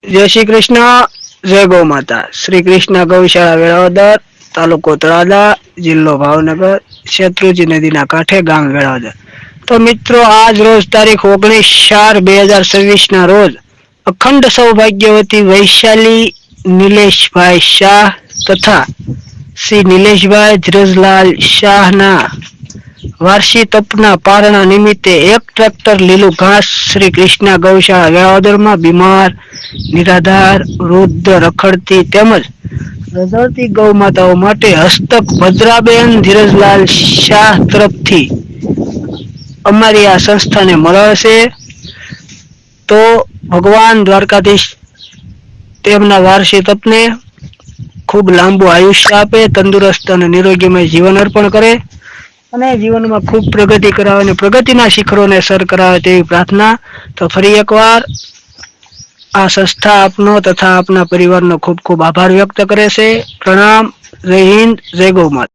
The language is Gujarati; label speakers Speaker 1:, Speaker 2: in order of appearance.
Speaker 1: જય શ્રી કૃષ્ણ, જય ગૌ માતા. શ્રી કૃષ્ણ ગૌશાળા વેળાવદર, તાલુકો તળાજા, જિલ્લો ભાવનગર, શેત્રુંજી નદીના કાંઠે, ગામ વેળાવદર. તો મિત્રો, આજ રોજ તારીખ 19/4/2026 ના રોજ અખંડ સૌભાગ્યવતી વૈશાલી નિલેશભાઈ શાહ તથા શ્રી નિલેશભાઈ ધીરજલાલ શાહના વાર્ષિક તપના પારણા નિમિત્તે એક ટ્રેક્ટર લીલું ઘાસ શ્રી કૃષ્ણ ગૌશાળા વેળાવદરમાં બીમાર, નિરાધાર, વૃદ્ધ, રખડતી તેમજ રઝળતી ગૌ માતાઓ માટે હસ્તક ભદ્રાબેન ધીરજલાલ શાહ તરફથી અમારી આ સંસ્થાને મળશે. તો ભગવાન દ્વારકાધીશ તેમના વાર્ષિક તપને ખૂબ લાંબુ આયુષ્ય આપે, તંદુરસ્ત અને નિરોગીમય જીવન અર્પણ કરે અને જીવનમાં ખૂબ પ્રગતિ કરાવે અને પ્રગતિના શિખરોને સર કરાવે તેવી પ્રાર્થના. તો ફરી એકવાર આ સંસ્થા આપનો તથા આપના પરિવારનો ખૂબ ખૂબ આભાર વ્યક્ત કરે છે. પ્રણામ. જય હિન્દ, જય ગૌ માતા.